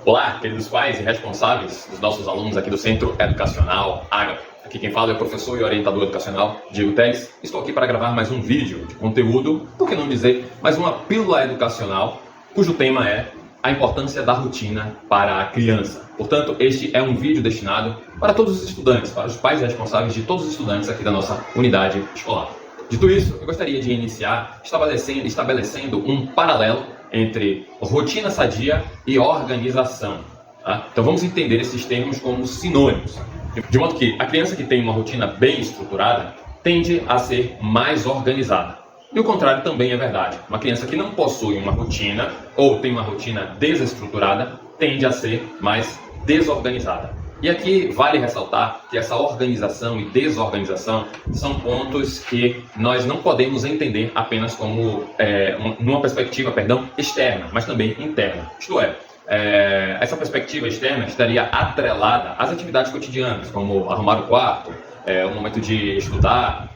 Olá, queridos pais e responsáveis dos nossos alunos aqui do Centro Educacional Ágape. Aqui quem fala é o professor e orientador educacional Diego Teles. Estou aqui para gravar mais um vídeo de conteúdo, por que não dizer, mais uma pílula educacional, cujo tema é a importância da rotina para a criança. Portanto, este é um vídeo destinado para todos os estudantes, para os pais e responsáveis de todos os estudantes aqui da nossa unidade escolar. Dito isso, eu gostaria de iniciar estabelecendo um paralelo entre rotina sadia e organização. Tá? Então vamos entender esses termos como sinônimos. De modo que a criança que tem uma rotina bem estruturada tende a ser mais organizada. E o contrário também é verdade. Uma criança que não possui uma rotina ou tem uma rotina desestruturada tende a ser mais desorganizada. E aqui vale ressaltar que essa organização e desorganização são pontos que nós não podemos entender apenas como numa perspectiva, externa, mas também interna. Isto é, essa perspectiva externa estaria atrelada às atividades cotidianas, como arrumar o quarto, o momento de estudar,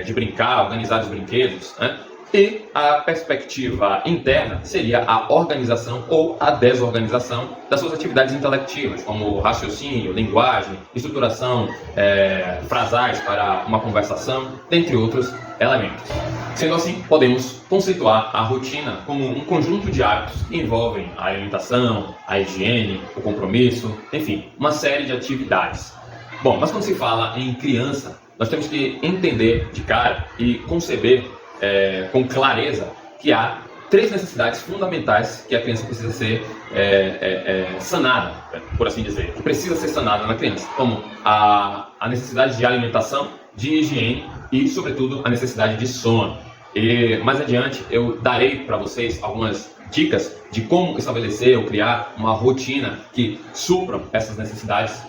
de brincar, organizar os brinquedos, né? E a perspectiva interna seria a organização ou a desorganização das suas atividades intelectivas, como raciocínio, linguagem, estruturação, frasais para uma conversação, dentre outros elementos. Sendo assim, podemos conceituar a rotina como um conjunto de hábitos que envolvem a alimentação, a higiene, o compromisso, enfim, uma série de atividades. Bom, mas quando se fala em criança, nós temos que entender de cara e conceber com clareza que há três necessidades fundamentais que a criança precisa ser sanada, por assim dizer, que precisa ser sanada na criança, como a necessidade de alimentação, de higiene e, sobretudo, a necessidade de sono. E mais adiante eu darei para vocês algumas dicas de como estabelecer ou criar uma rotina que supra essas necessidades,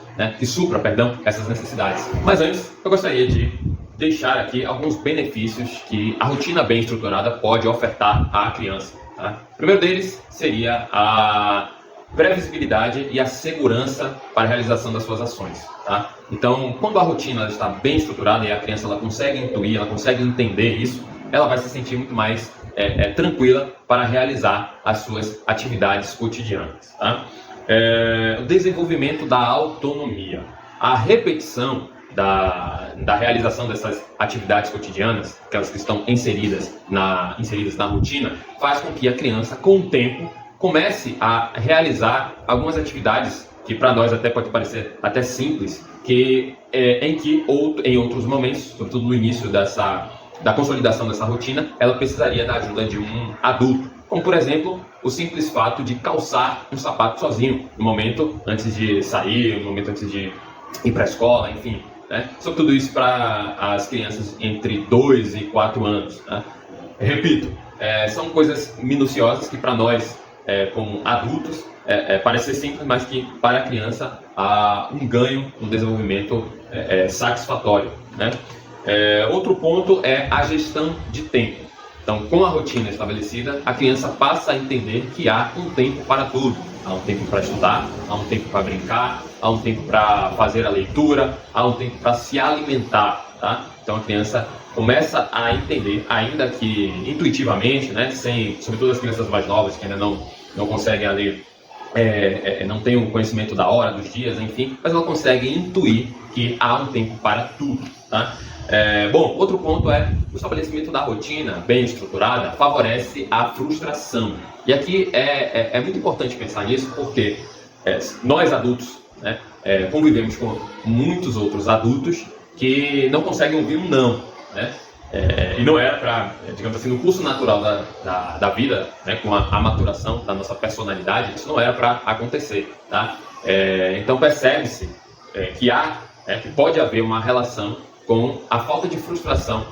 essas necessidades. Mas antes, eu gostaria de deixar aqui alguns benefícios que a rotina bem estruturada pode ofertar à criança. Tá? O primeiro deles seria a previsibilidade e a segurança para a realização das suas ações. Tá? Então, quando a rotina está bem estruturada e a criança ela consegue intuir, ela consegue entender isso, ela vai se sentir muito mais tranquila para realizar as suas atividades cotidianas. Tá? O desenvolvimento da autonomia. A repetição da realização dessas atividades cotidianas, aquelas que estão inseridas na rotina, faz com que a criança, com o tempo, comece a realizar algumas atividades que para nós até pode parecer até simples, em outros momentos, sobretudo no início da consolidação dessa rotina, ela precisaria da ajuda de um adulto, como por exemplo o simples fato de calçar um sapato sozinho, no momento antes de sair, no momento antes de ir para a escola, enfim. Sobre tudo isso para as crianças entre 2 e 4 anos. Né? Repito, são coisas minuciosas que para nós, como adultos, parece simples, mas que para a criança há um ganho, um desenvolvimento satisfatório. Né? Outro ponto é a gestão de tempo. Então, com a rotina estabelecida, a criança passa a entender que há um tempo para tudo. Há um tempo para estudar, há um tempo para brincar, há um tempo para fazer a leitura, há um tempo para se alimentar. Tá? Então a criança começa a entender, ainda que intuitivamente, né, sobretudo as crianças mais novas que ainda não conseguem ler, não têm o conhecimento da hora, dos dias, enfim, mas ela consegue intuir que há um tempo para tudo. Tá? Bom, outro ponto é o estabelecimento da rotina bem estruturada favorece a frustração. E aqui é muito importante pensar nisso porque nós adultos, né, convivemos com muitos outros adultos que não conseguem ouvir um não. Né? E não era para, digamos assim, no curso natural da vida, né, com a maturação da nossa personalidade, isso não era para acontecer. Tá? Então percebe-se que pode haver uma relação com a falta de frustração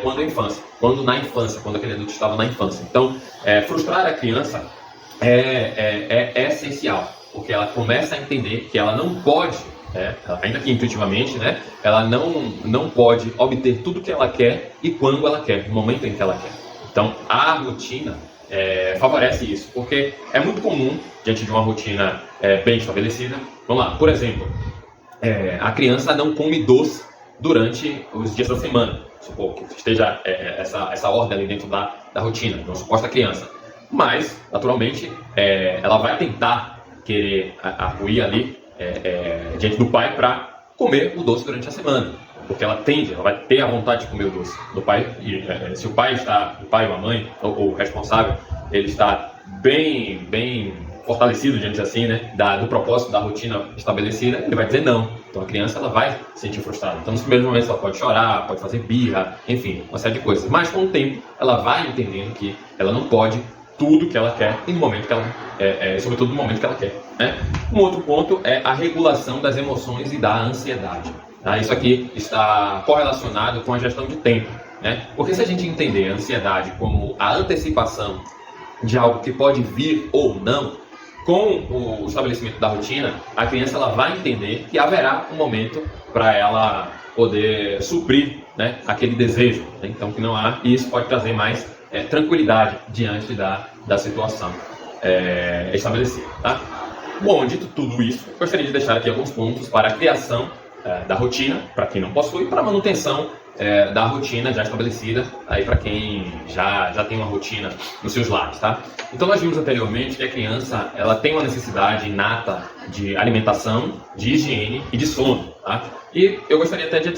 quando aquele adulto estava na infância. Então, frustrar a criança é essencial, porque ela começa a entender que ela não pode, ainda que intuitivamente, né, ela não pode obter tudo que ela quer e quando ela quer, no momento em que ela quer. Então, a rotina favorece isso, porque é muito comum, diante de uma rotina bem estabelecida, vamos lá, por exemplo, a criança não come doce durante os dias da semana, supor que esteja essa ordem ali dentro da rotina, de uma suposta criança. Mas, naturalmente, ela vai tentar querer acuir ali diante do pai para comer o doce durante a semana, porque ela vai ter a vontade de comer o doce do pai. E se o pai ou a mãe, ou o responsável, ele está bem fortalecido, digamos assim, né, do propósito, da rotina estabelecida, ele vai dizer não. Então a criança ela vai se sentir frustrada. Então nos primeiros momentos ela pode chorar, pode fazer birra, enfim, uma série de coisas. Mas com o tempo ela vai entendendo que ela não pode tudo que ela quer e no momento que ela sobretudo no momento que ela quer, né? Um outro ponto é a regulação das emoções e da ansiedade. Tá? Isso aqui está correlacionado com a gestão de tempo, né? Porque se a gente entender a ansiedade como a antecipação de algo que pode vir ou não, com o estabelecimento da rotina, a criança ela vai entender que haverá um momento para ela poder suprir, né, aquele desejo, né? Então que não há, e isso pode trazer mais tranquilidade diante da situação estabelecida. Tá? Bom, dito tudo isso, gostaria de deixar aqui alguns pontos para a criação da rotina, para quem não possui, para a manutenção da rotina já estabelecida, aí para quem já tem uma rotina nos seus lares, tá? Então nós vimos anteriormente que a criança ela tem uma necessidade inata de alimentação, de higiene e de sono, tá? E eu gostaria até de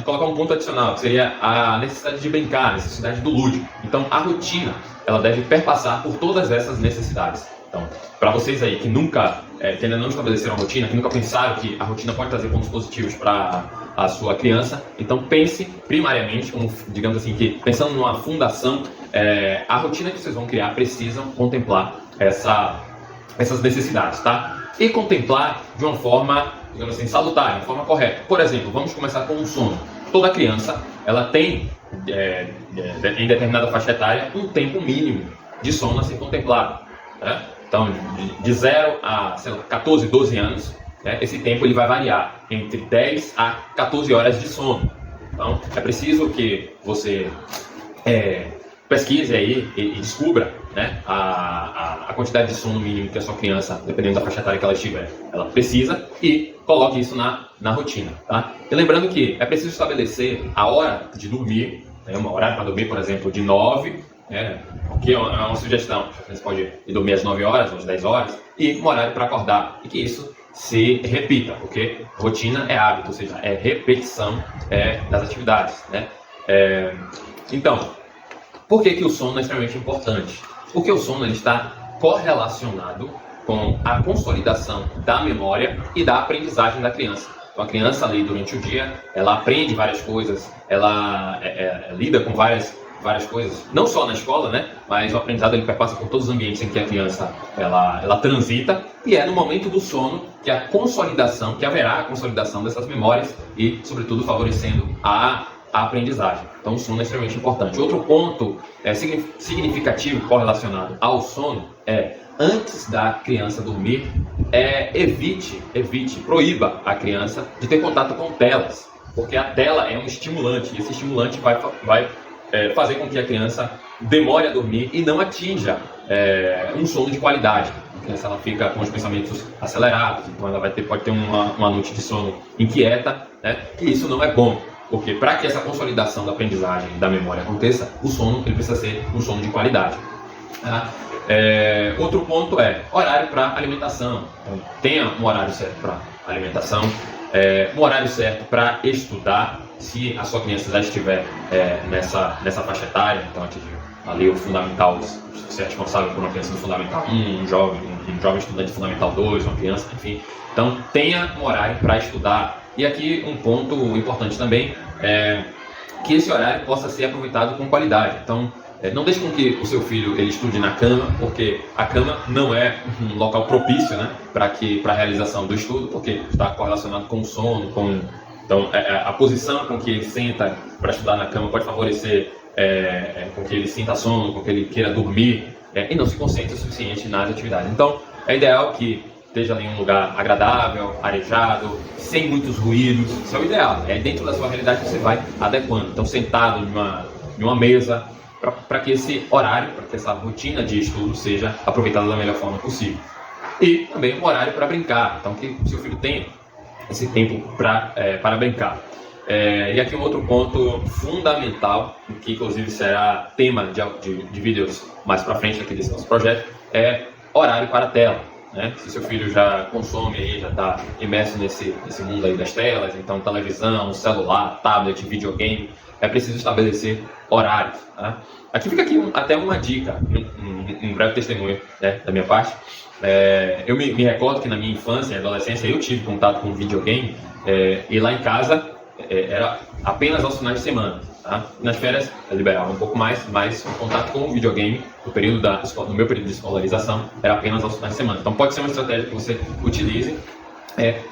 colocar um ponto adicional, que seria a necessidade de brincar, a necessidade do lúdico. Então a rotina ela deve perpassar por todas essas necessidades. Então, para vocês aí que ainda não estabeleceram a rotina, que nunca pensaram que a rotina pode trazer pontos positivos para a sua criança, então pense primariamente, digamos assim, que pensando numa fundação, a rotina que vocês vão criar precisam contemplar essas necessidades, tá? E contemplar de uma forma, digamos assim, salutar, de uma forma correta. Por exemplo, vamos começar com o sono. Toda criança, ela tem, em determinada faixa etária, um tempo mínimo de sono a ser contemplado, né? Então, de 0 a 14, 12 anos, esse tempo ele vai variar entre 10 a 14 horas de sono. Então, é preciso que você pesquise aí e descubra, né, a quantidade de sono mínimo que a sua criança, dependendo da faixa etária que ela estiver, ela precisa, e coloque isso na rotina. Tá? E lembrando que é preciso estabelecer a hora de dormir, né, uma hora para dormir, por exemplo, de 9, que é uma sugestão. Você pode ir dormir às 9 horas, às 10 horas, e um horário para acordar, e que isso se repita, porque rotina é hábito, ou seja, é repetição das atividades, né? Então, por que o sono é extremamente importante? Porque o sono ele está correlacionado com a consolidação da memória e da aprendizagem da criança. Então, a criança ali durante o dia, ela aprende várias coisas, ela lida com várias coisas, não só na escola, né? Mas o aprendizado ele perpassa por todos os ambientes em que a criança ela transita, e é no momento do sono que haverá a consolidação dessas memórias e, sobretudo, favorecendo a aprendizagem. Então o sono é extremamente importante. Outro ponto significativo correlacionado ao sono antes da criança dormir, proíba a criança de ter contato com telas, porque a tela é um estimulante, e esse estimulante vai fazer com que a criança demore a dormir e não atinja um sono de qualidade. A criança ela fica com os pensamentos acelerados, então ela pode ter uma noite de sono inquieta, né? E isso não é bom, porque para que essa consolidação da aprendizagem da memória aconteça, o sono ele precisa ser um sono de qualidade. Tá? Outro ponto é horário para alimentação. Então, tenha um horário certo para alimentação, um horário certo para estudar. Se a sua criança já estiver nessa faixa etária, então atingir ali o fundamental, você é responsável por uma criança do fundamental 1, um jovem estudante do fundamental 2, uma criança, enfim. Então tenha um horário para estudar. E aqui um ponto importante também é que esse horário possa ser aproveitado com qualidade. Então não deixe com que o seu filho ele estude na cama, porque a cama não é um local propício, né, para a realização do estudo, porque está correlacionado com o sono, então, a posição com que ele senta para estudar na cama pode favorecer com que ele sinta sono, com que ele queira dormir e não se concentre o suficiente nas atividades. Então, é ideal que esteja em um lugar agradável, arejado, sem muitos ruídos. Isso é o ideal. Dentro da sua realidade que você vai adequando. Então, sentado em uma mesa, para que esse horário, para que essa rotina de estudo seja aproveitada da melhor forma possível. E também um horário para brincar. Então, que o seu filho tenha esse tempo para brincar. E aqui um outro ponto fundamental, que inclusive será tema de vídeos mais para frente aqui desse nosso projeto, é horário para a tela. né? Se seu filho já consome aí, já está imerso nesse mundo aí das telas, então televisão, celular, tablet, videogame, é preciso estabelecer horários, tá? Aqui fica até uma dica, um breve testemunho, né, da minha parte. Eu me recordo que na minha infância e adolescência eu tive contato com videogame, e lá em casa era apenas aos finais de semana. Tá? Nas férias eu liberava um pouco mais, mas o contato com o videogame no meu período de escolarização era apenas aos finais de semana. Então pode ser uma estratégia que você utilize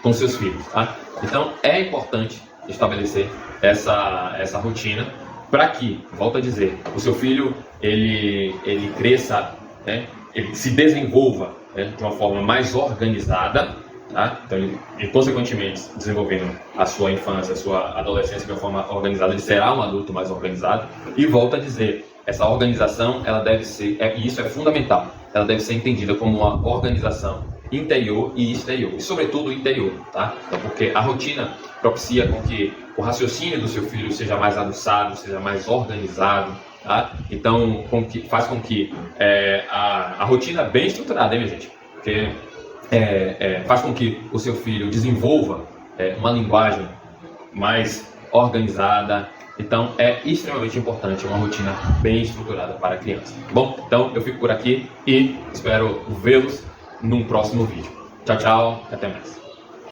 com seus filhos. Tá? Então é importante estabelecer essa rotina para que, volto a dizer, o seu filho ele cresça, né? Ele se desenvolva, né, de uma forma mais organizada. Tá? Então, ele, consequentemente, desenvolvendo a sua infância, a sua adolescência de uma forma organizada, ele será um adulto mais organizado. E volto a dizer, essa organização, ela deve ser, e isso é fundamental, ela deve ser entendida como uma organização interior e exterior, e sobretudo interior, tá? Então, porque a rotina propicia com que o raciocínio do seu filho seja mais aguçado, seja mais organizado, tá? Então, faz com que a rotina bem estruturada, hein, minha gente? Porque faz com que o seu filho desenvolva uma linguagem mais organizada. Então é extremamente importante uma rotina bem estruturada para a criança. Bom, então eu fico por aqui e espero vê-los num próximo vídeo. Tchau, tchau, até mais.